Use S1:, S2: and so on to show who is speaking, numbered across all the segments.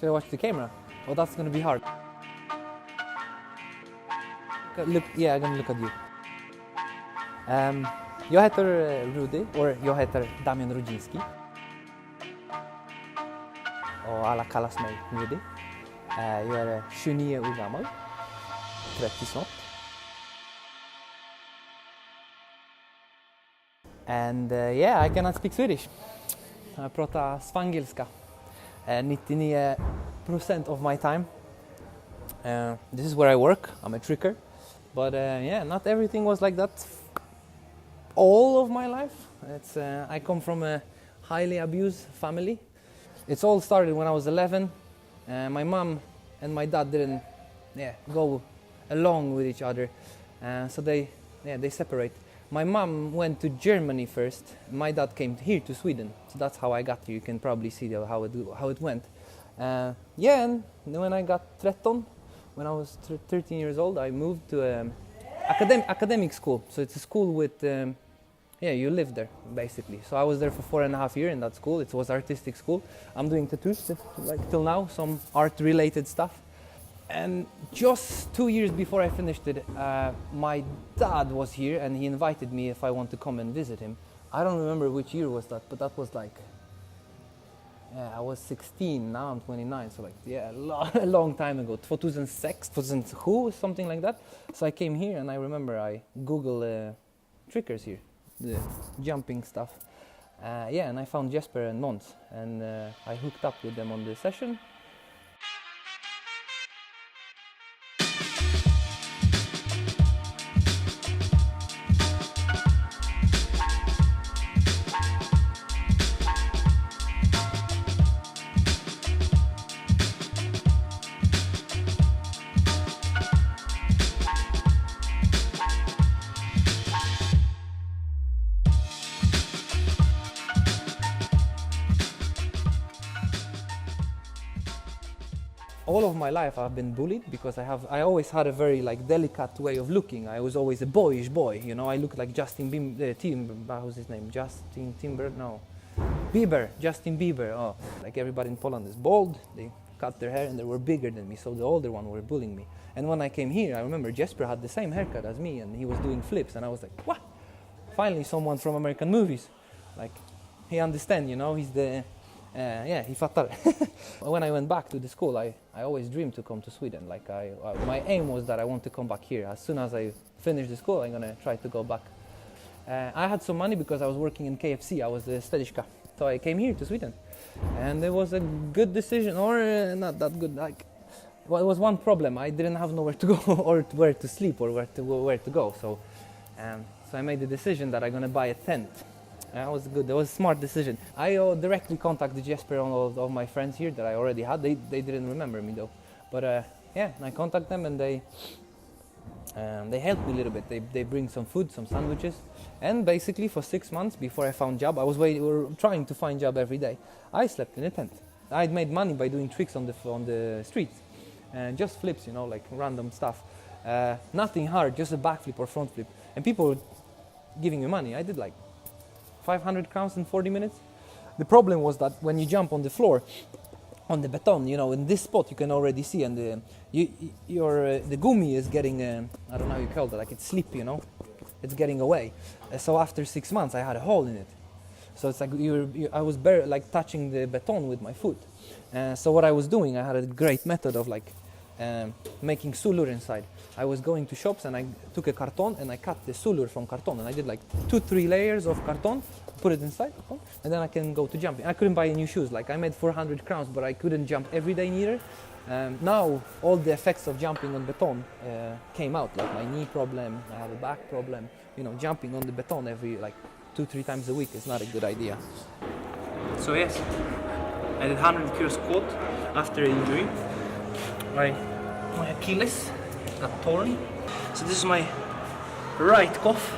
S1: Should I watch the camera? Oh, that's gonna be hard. Look, yeah, I'm gonna look at you. Jag heter Rudy, och jag heter Damian Rudziński. Och alla kallas mig Rudy. Jag är 29 år gammal. 30 snart. And yeah, I cannot speak Swedish. Jag pratar spangelska. 99% of my time. This is where I work. I'm a tricker. But yeah, not everything was like that all of my life. I come from a highly abused family. It's all started when I was 11. My mom and my dad didn't go along with each other. So they separate. My mom went to Germany first. My dad came here to Sweden. So that's how I got here. You can probably see how it went. And when I got 13, when I was 13 years old, I moved to academic school. So it's a school with, you live there basically. So I was there for 4.5 years in that school. It was artistic school. I'm doing tattoos like till now, some art-related stuff. And just 2 years before I finished it, my dad was here and he invited me if I want to come and visit him. I don't remember which year was that, but that was like, I was 16, now I'm 29, so like, a long time ago, 2006, 2007, something like that. So I came here and I remember I Googled trickers here, the jumping stuff. And I found Jesper and Måns, and I hooked up with them on the session. All of my life I've been bullied because I always had a very like delicate way of looking. I was always a boyish boy, you know. I looked like Justin Bieber. Oh, like everybody in Poland is bald. They cut their hair and they were bigger than me, so the older one were bullying me. And when I came here, I remember Jesper had the same haircut as me and he was doing flips, and I was like, what? Finally someone from American movies. Like, he understands, you know, he's the he fattar. When I went back to the school, I always dreamed to come to Sweden. Like my aim was that I want to come back here. As soon as I finish the school, I'm gonna try to go back. I had some money because I was working in KFC. I was a Stillerska, so I came here to Sweden, and it was a good decision, or not that good. Like, well, it was one problem. I didn't have nowhere to go, or where to sleep, or where to go. So I made the decision that I'm gonna buy a tent. That was good. That was a smart decision. I directly contacted Jesper and all of my friends here that I already had. They didn't remember me though. But I contacted them and they helped me a little bit. They bring some food, some sandwiches, and basically for 6 months before I found job, I was trying to find job every day. I slept in a tent. I'd made money by doing tricks on the streets, and just flips, you know, like random stuff. Nothing hard, just a backflip or front flip. And people were giving me money. I did like 500 crowns in 40 minutes. The problem was that when you jump on the floor, on the beton, you know, in this spot you can already see, and the gummi is getting, I don't know how you call it, like it's slip, you know, it's getting away. So after 6 months I had a hole in it. So it's like I was like touching the beton with my foot. So what I was doing, I had a great method of like making sulur inside. I was going to shops and I took a carton and I cut the sulur from carton, and I did like 2-3 layers of carton, put it inside, and then I can go to jumping. I couldn't buy new shoes. Like I made 400 crowns, but I couldn't jump every day neither. Now all the effects of jumping on beton came out, like my knee problem, I have a back problem. You know, jumping on the beton every like 2-3 times a week is not a good idea. So yes, I did 100 kilo squat after injury. My Achilles got torn. So this is my right cuff.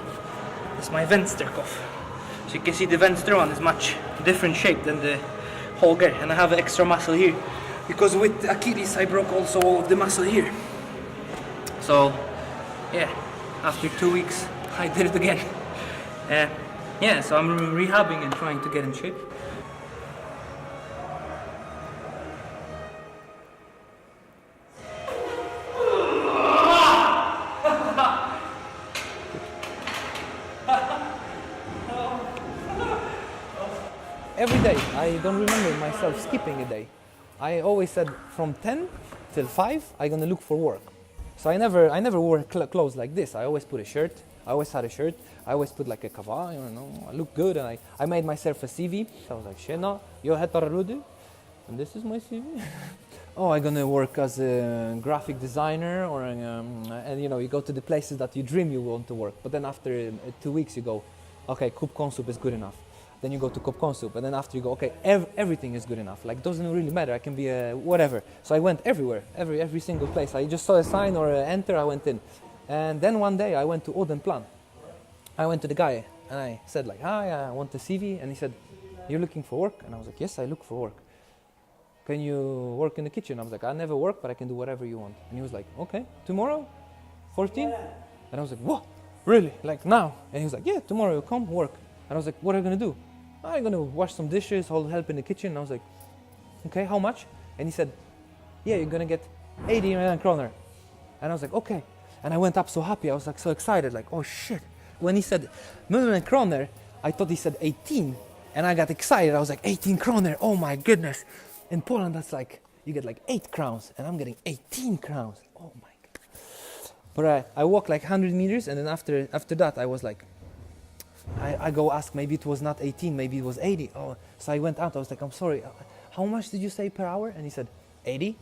S1: This is my vänster cuff. So you can see the vänster one is much different shape than the höger, and I have extra muscle here because with Achilles I broke also all of the muscle here. So yeah, after 2 weeks I did it again. So I'm rehabbing and trying to get in shape. every day. I don't remember myself skipping a day. I always said from 10 till 5, I'm gonna look for work. So I never wore clothes like this. I always put a shirt. I always had a shirt. I always put like a kava, you know. I look good, and I made myself a CV. So I was like, "Tjena, jag heter Rudy, and this is my CV." Oh, I'm gonna work as a graphic designer, or and you know, you go to the places that you dream you want to work. But then after 2 weeks, you go, "Okay, Coop Consup is good enough." Then you go to Coop Consup, and then after you go, "Okay, everything is good enough. Like, doesn't really matter. I can be a whatever." So I went everywhere, every single place. I just saw a sign or enter, I went in. And then one day I went to Odenplan. I went to the guy and I said like, "Hi, I want a CV." And he said, "You're looking for work?" And I was like, "Yes, I look for work. Can you work in the kitchen?" I was like, "I never work, but I can do whatever you want." And he was like, "Okay, tomorrow, 14?" And I was like, "What? Really? Like now?" And he was like, "Yeah, tomorrow you come work." And I was like, "What are you gonna do?" "I'm gonna wash some dishes, help in the kitchen." And I was like, "Okay, how much?" And he said, "Yeah, you're gonna get 80 kroner." And I was like, "Okay." And I went up so happy. I was like so excited, like, oh shit. When he said million kroner, I thought he said 18. And I got excited. I was like, 18 kroner, oh my goodness. In Poland, that's like, you get like 8 crowns. And I'm getting 18 crowns. Oh my god. But I walked like 100 meters. And then after that, I was like, I go ask, maybe it was not 18, maybe it was 80. Oh, so I went out. I was like, "I'm sorry. How much did you say per hour?" And he said, 80.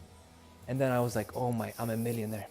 S1: And then I was like, oh my, I'm a millionaire.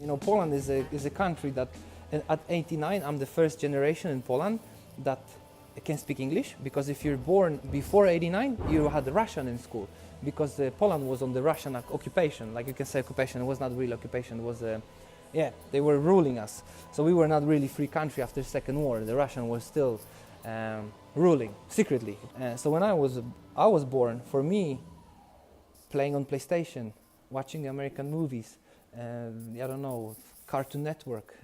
S1: You know, Poland is a country that, at 89, I'm the first generation in Poland that can speak English, because if you're born before 89, you had Russian in school, because Poland was on the Russian occupation. Like, you can say occupation, it was not real occupation, it was, yeah, they were ruling us. So we were not really free country after the Second War. The Russian was still ruling secretly. So when I was born, for me, playing on PlayStation, watching American movies, I don't know, Cartoon Network,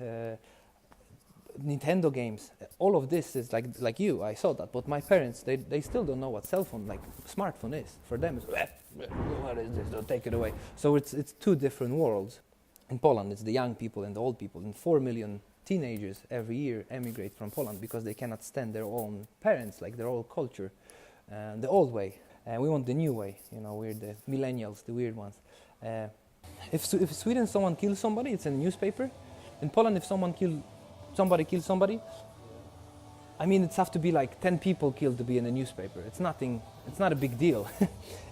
S1: Nintendo games, all of this is like you, I saw that, but my parents, they still don't know what cell phone, like smartphone is. For them, it's, what is this, don't take it away. So it's two different worlds. In Poland, it's the young people and the old people, and 4 million teenagers every year emigrate from Poland because they cannot stand their own parents, like their old culture, the old way. We want the new way, you know, we're the millennials, the weird ones. If Sweden someone kills somebody, it's in a newspaper. In Poland, if somebody kills somebody, I mean, it's have to be like 10 people killed to be in a newspaper. It's nothing, it's not a big deal.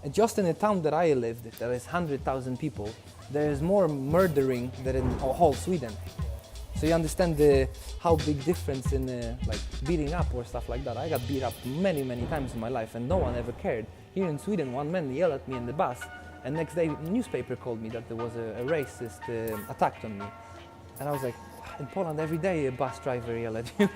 S1: And just in a town that I lived, there is 100,000 people. There is more murdering than in whole Sweden. So you understand how big difference in like beating up or stuff like that. I got beat up many times in my life, and no one ever cared. Here in Sweden, one man yelled at me in the bus, and next day the newspaper called me that there was a racist attack on me. And I was like, in Poland every day a bus driver yelled at you.